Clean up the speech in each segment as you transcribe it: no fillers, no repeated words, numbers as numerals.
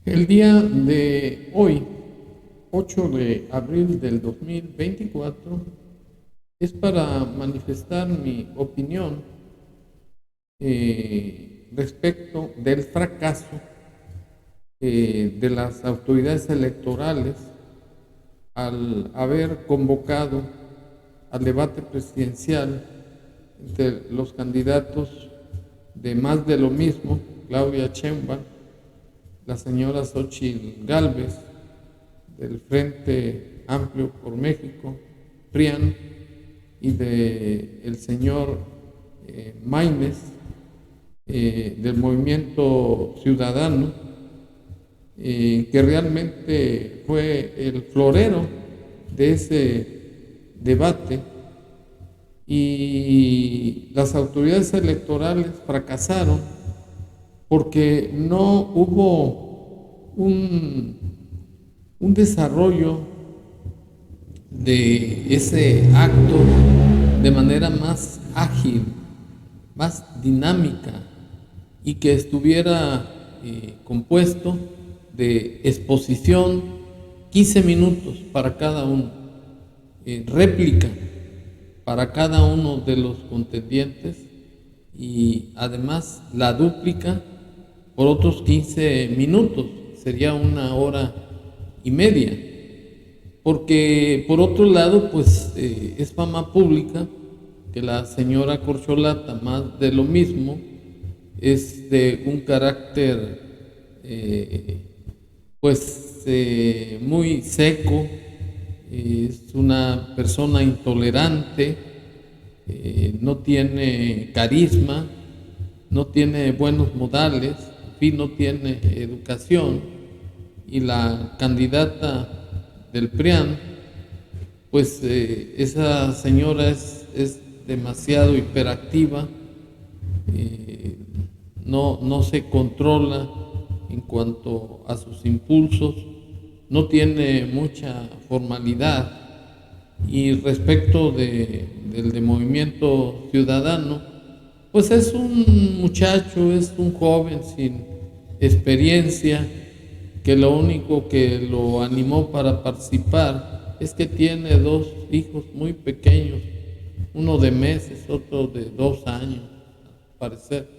El día de hoy, 8 de abril del 2024, es para manifestar mi opinión respecto del fracaso de las autoridades electorales al haber convocado al debate presidencial entre los candidatos de Más de lo Mismo, Claudia Sheinbaum, la señora Xóchitl Gálvez, del Frente Amplio por México, PRIAN, y del señor Maínez, del Movimiento Ciudadano, que realmente fue el florero de ese debate, y las autoridades electorales fracasaron porque no hubo un desarrollo de ese acto de manera más ágil, más dinámica, y que estuviera compuesto de exposición, 15 minutos para cada uno, réplica para cada uno de los contendientes, y además la dúplica por otros 15 minutos, sería 1 hora y media. Porque por otro lado, pues es fama pública que la señora Corcholata, Más de lo Mismo, es de un carácter muy seco, es una persona intolerante, no tiene carisma, no tiene buenos modales, en fin, no tiene educación. Y la candidata del PRIAN, pues esa señora es demasiado hiperactiva, no se controla en cuanto a sus impulsos, no tiene mucha formalidad. Y respecto del Movimiento Ciudadano, pues es un muchacho, es un joven sin experiencia, que lo único que lo animó para participar es que tiene 2 hijos muy pequeños, uno de meses, otro de 2 años, al parecer.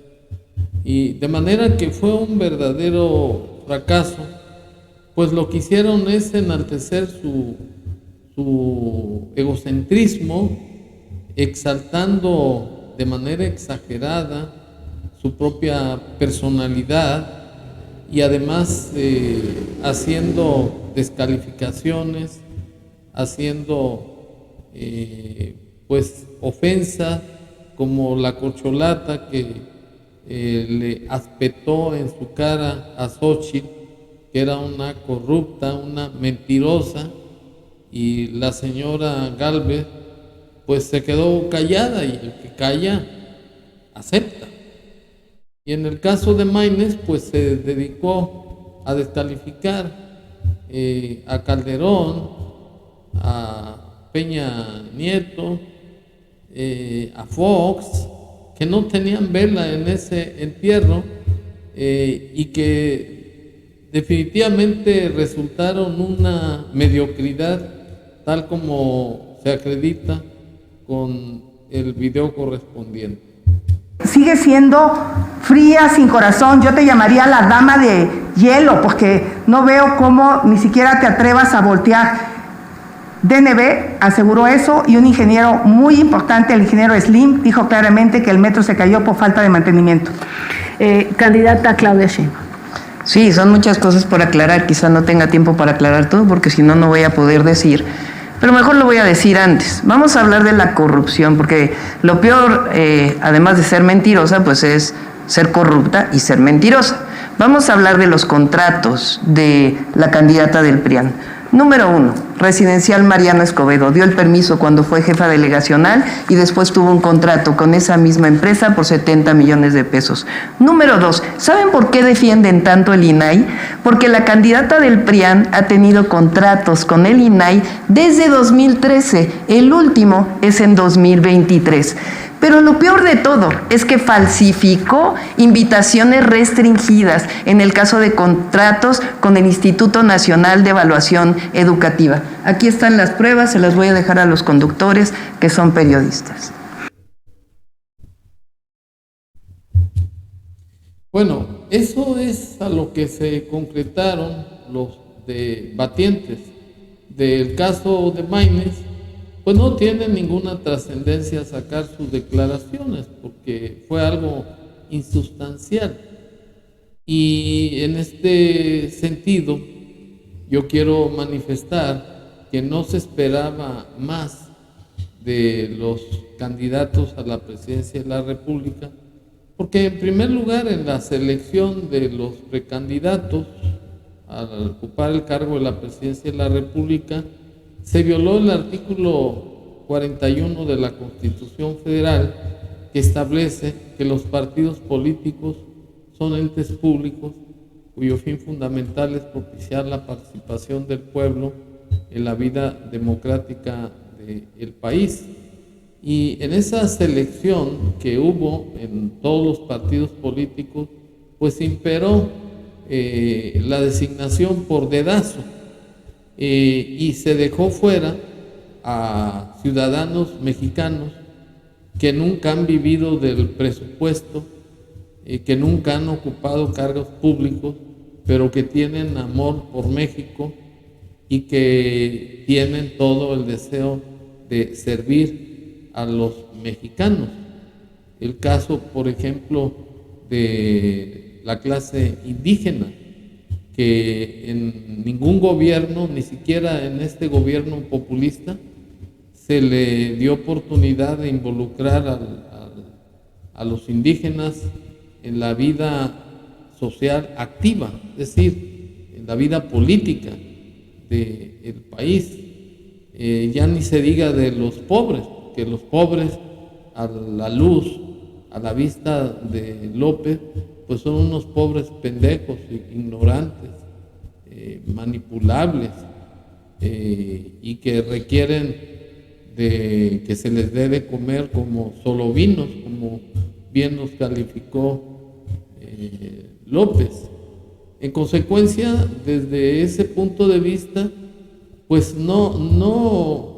Y de manera que fue un verdadero fracaso, pues lo que hicieron es enaltecer su egocentrismo, exaltando de manera exagerada su propia personalidad, y además haciendo descalificaciones, haciendo ofensa, como la corcholata que le espetó en su cara a Xóchitl, que era una corrupta, una mentirosa, y la señora Gálvez pues se quedó callada, y el que calla acepta. Y en el caso de Maínez, pues se dedicó a descalificar a Calderón, a Peña Nieto, a Fox, que no tenían vela en ese entierro, y que definitivamente resultaron una mediocridad, tal como se acredita con el video correspondiente. Sigue siendo fría, sin corazón. Yo te llamaría la dama de hielo, porque no veo cómo ni siquiera te atrevas a voltear. DNB aseguró eso, y un ingeniero muy importante, el ingeniero Slim, dijo claramente que el metro se cayó por falta de mantenimiento. Candidata Claudia Sheinbaum. Sí, son muchas cosas por aclarar. Quizá no tenga tiempo para aclarar todo, porque si no, no voy a poder decir. Pero mejor lo voy a decir antes. Vamos a hablar de la corrupción, porque lo peor, además de ser mentirosa, pues es ser corrupta y ser mentirosa. Vamos a hablar de los contratos de la candidata del PRIAN. Número 1, Residencial Mariano Escobedo. Dio el permiso cuando fue jefa delegacional y después tuvo un contrato con esa misma empresa por 70 millones de pesos. Número 2, ¿saben por qué defienden tanto el INAI? Porque la candidata del PRIAN ha tenido contratos con el INAI desde 2013. El último es en 2023. Pero lo peor de todo es que falsificó invitaciones restringidas en el caso de contratos con el Instituto Nacional de Evaluación Educativa. Aquí están las pruebas, se las voy a dejar a los conductores que son periodistas. Bueno, eso es a lo que se concretaron los debatientes del caso de Maínez. Pues no tiene ninguna trascendencia sacar sus declaraciones porque fue algo insustancial. Y en este sentido, yo quiero manifestar que no se esperaba más de los candidatos a la presidencia de la República, porque en primer lugar en la selección de los precandidatos al ocupar el cargo de la presidencia de la República se violó el artículo 41 de la Constitución Federal, que establece que los partidos políticos son entes públicos cuyo fin fundamental es propiciar la participación del pueblo en la vida democrática del país. Y en esa selección que hubo en todos los partidos políticos, pues imperó la designación por dedazo. Y se dejó fuera a ciudadanos mexicanos que nunca han vivido del presupuesto, que nunca han ocupado cargos públicos, pero que tienen amor por México y que tienen todo el deseo de servir a los mexicanos. El caso, por ejemplo, de la clase indígena, que en ningún gobierno, ni siquiera en este gobierno populista, se le dio oportunidad de involucrar a los indígenas en la vida social activa, es decir, en la vida política del país. Ya ni se diga de los pobres, que los pobres a la luz, a la vista de López, pues son unos pobres pendejos, ignorantes, manipulables, y que requieren de que se les dé de comer como solovinos, como bien nos calificó López. En consecuencia, desde ese punto de vista, pues no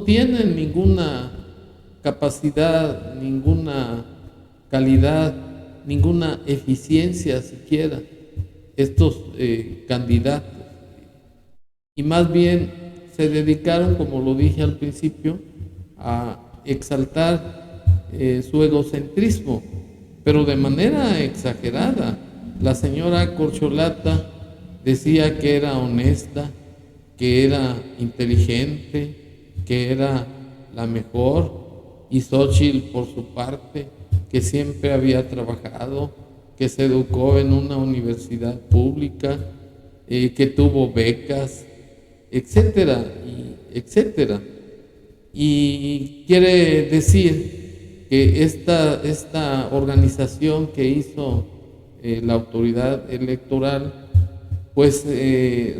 tienen ninguna capacidad, ninguna calidad, ninguna eficiencia siquiera estos candidatos, y más bien se dedicaron, como lo dije al principio, a exaltar su egocentrismo, pero de manera exagerada. La señora Corcholata decía que era honesta, que era inteligente, que era la mejor, y Xóchitl, por su parte, que siempre había trabajado, que se educó en una universidad pública, que tuvo becas, etcétera, etcétera. Y quiere decir que esta organización que hizo la autoridad electoral, pues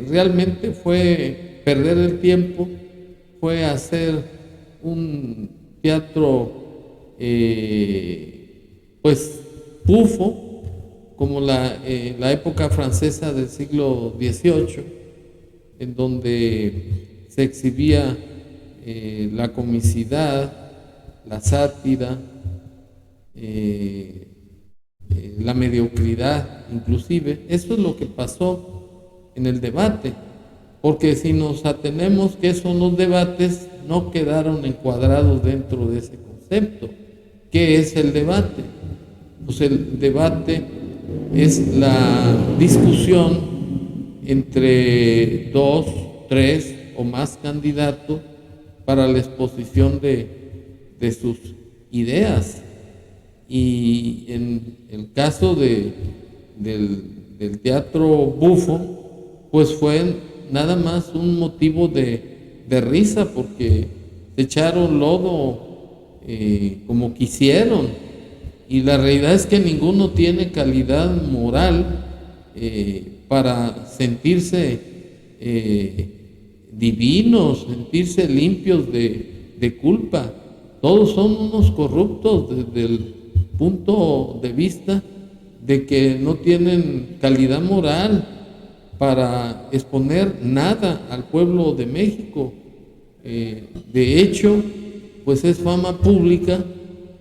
realmente fue perder el tiempo, fue hacer un teatro pues bufo, como la época francesa del siglo XVIII, en donde se exhibía la comicidad, la sátira, la mediocridad inclusive. Eso es lo que pasó en el debate, porque si nos atenemos que esos los debates no quedaron encuadrados dentro de ese concepto. ¿Qué es el debate? Pues el debate es la discusión entre 2, 3 o más candidatos para la exposición de sus ideas. Y en el caso del teatro bufo, pues fue nada más un motivo de risa, porque se echaron lodo como quisieron, y la realidad es que ninguno tiene calidad moral para sentirse divinos, sentirse limpios de culpa. todos son unos corruptos desde el punto de vista de que no tienen calidad moral para exponer nada al pueblo de México. De hecho, pues es fama pública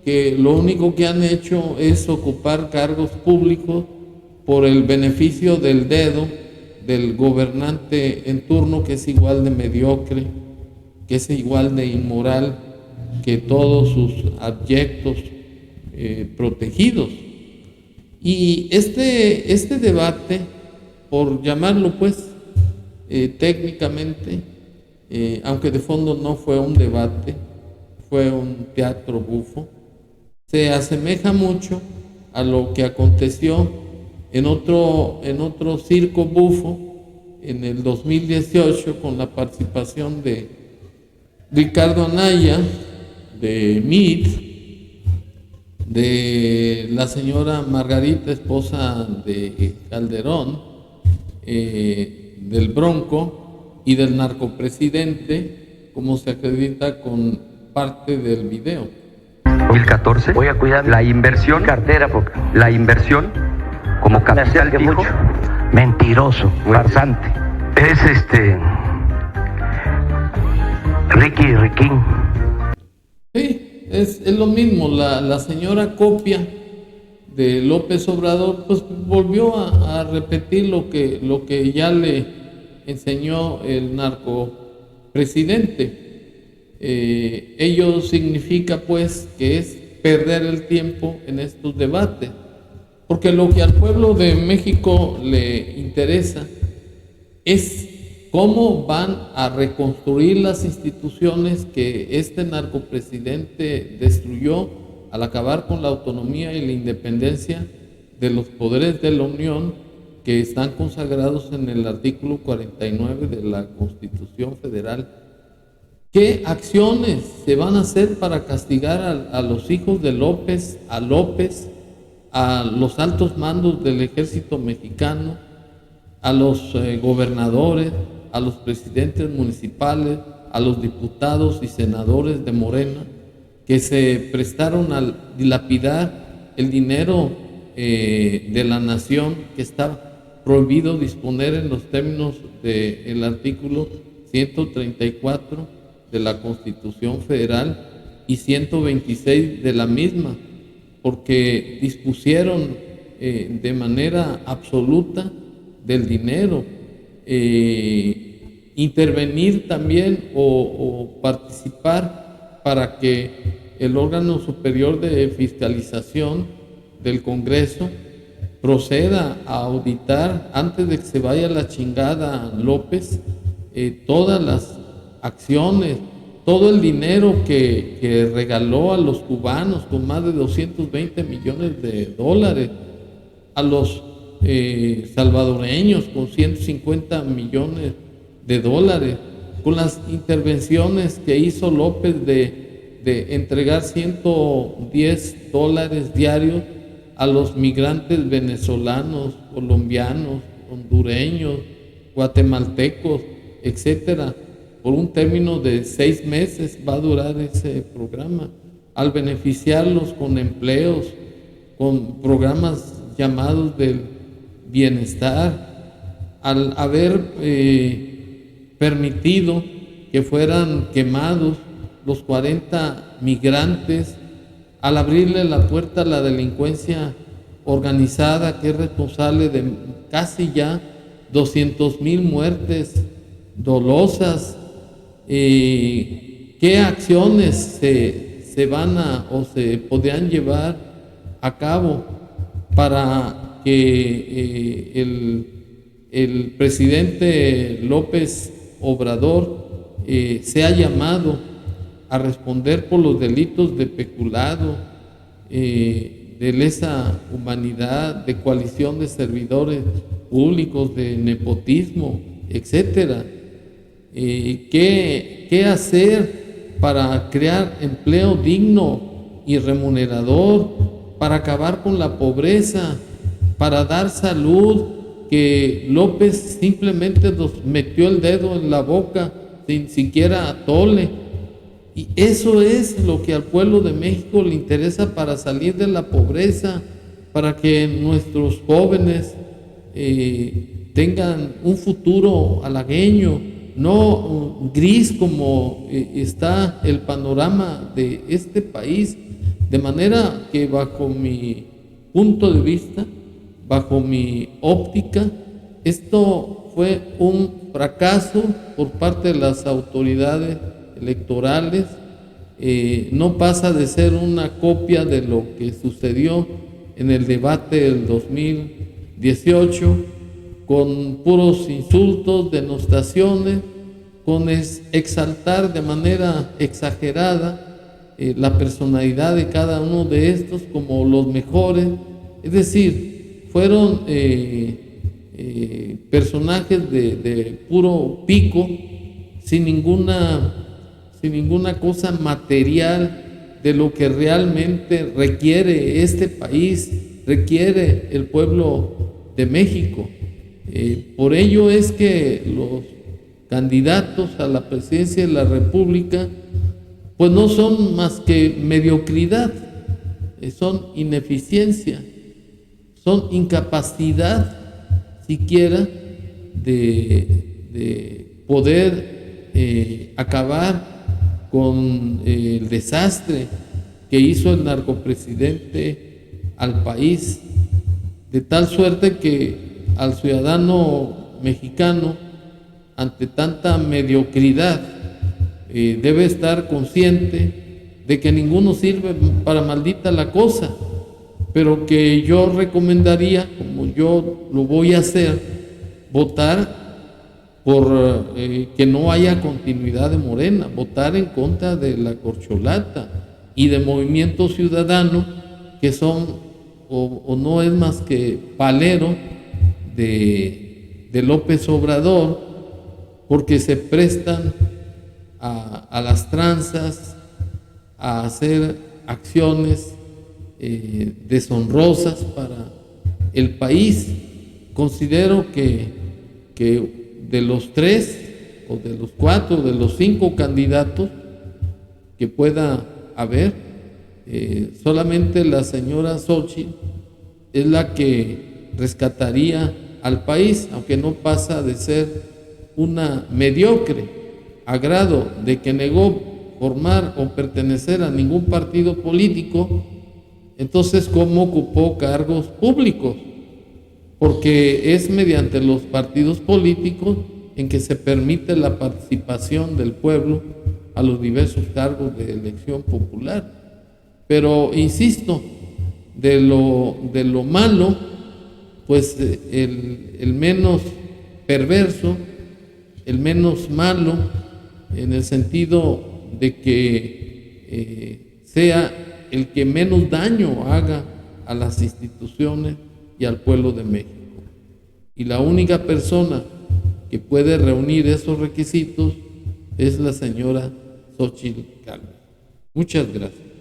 que lo único que han hecho es ocupar cargos públicos por el beneficio del dedo del gobernante en turno, que es igual de mediocre, que es igual de inmoral que todos sus abyectos protegidos. Y este debate, por llamarlo pues técnicamente, aunque de fondo no fue un debate, fue un teatro bufo, se asemeja mucho a lo que aconteció en otro circo bufo en el 2018 con la participación de Ricardo Anaya, de MIT, de la señora Margarita, esposa de Calderón, del Bronco y del narcopresidente, como se acredita con parte del video. 2014 voy a cuidar la inversión, cartera, porque la inversión como capital dijo, mucho. Mentiroso, farsante. Es Riquín. Sí, es lo mismo. La señora copia de López Obrador, pues volvió a repetir lo que ya le enseñó el narcopresidente. Ello significa pues que es perder el tiempo en estos debates, porque lo que al pueblo de México le interesa es cómo van a reconstruir las instituciones que este narcopresidente destruyó al acabar con la autonomía y la independencia de los poderes de la Unión, que están consagrados en el artículo 49 de la Constitución Federal. ¿Qué acciones se van a hacer para castigar a los hijos de López, a los altos mandos del ejército mexicano, a los gobernadores, a los presidentes municipales, a los diputados y senadores de Morena, que se prestaron a dilapidar el dinero de la nación, que está prohibido disponer en los términos del artículo 134 de la Constitución Federal y 126 de la misma, porque dispusieron de manera absoluta del dinero. Intervenir también o participar para que el órgano superior de fiscalización del Congreso proceda a auditar, antes de que se vaya la chingada López, todas las acciones, todo el dinero que regaló a los cubanos con más de 220 millones de dólares, a los salvadoreños con 150 millones de dólares, con las intervenciones que hizo López de entregar 110 dólares diarios a los migrantes venezolanos, colombianos, hondureños, guatemaltecos, etcétera. Por un término de 6 meses va a durar ese programa, al beneficiarlos con empleos, con programas llamados del bienestar, al haber permitido que fueran quemados los 40 migrantes, al abrirle la puerta a la delincuencia organizada, que es responsable de casi ya 200,000 muertes dolosas. ¿Qué acciones se van a o se podrían llevar a cabo para que el presidente López Obrador sea llamado a responder por los delitos de peculado, de lesa humanidad, de coalición de servidores públicos, de nepotismo, etcétera? ¿Qué hacer para crear empleo digno y remunerador, para acabar con la pobreza, para dar salud, que López simplemente nos metió el dedo en la boca sin siquiera atole? Y eso es lo que al pueblo de México le interesa para salir de la pobreza, para que nuestros jóvenes tengan un futuro halagüeño, no gris como está el panorama de este país. De manera que bajo mi punto de vista, bajo mi óptica, esto fue un fracaso por parte de las autoridades electorales. No pasa de ser una copia de lo que sucedió en el debate del 2018, con puros insultos, denostaciones, con exaltar de manera exagerada la personalidad de cada uno de estos como los mejores. Es decir, fueron personajes de puro pico, sin ninguna cosa material de lo que realmente requiere este país, requiere el pueblo de México. Por ello es que los candidatos a la presidencia de la República pues no son más que mediocridad, son ineficiencia, son incapacidad siquiera de poder acabar con el desastre que hizo el narcopresidente al país, de tal suerte que al ciudadano mexicano, ante tanta mediocridad, debe estar consciente de que ninguno sirve para maldita la cosa, pero que yo recomendaría, como yo lo voy a hacer, votar por que no haya continuidad de Morena, votar en contra de la corcholata y de Movimiento Ciudadano, que son o no es más que palero de López Obrador, porque se prestan a las tranzas, a hacer acciones deshonrosas para el país. Considero que de los 3 o de los 4 o de los 5 candidatos que pueda haber, solamente la señora Xóchitl es la que rescataría al país, aunque no pasa de ser una mediocre, a grado de que negó formar o pertenecer a ningún partido político. Entonces, ¿cómo ocupó cargos públicos? Porque es mediante los partidos políticos en que se permite la participación del pueblo a los diversos cargos de elección popular. Pero, insisto, de lo malo, pues el menos perverso, el menos malo, en el sentido de que sea el que menos daño haga a las instituciones y al pueblo de México. Y la única persona que puede reunir esos requisitos es la señora Xóchitl Gálvez. Muchas gracias.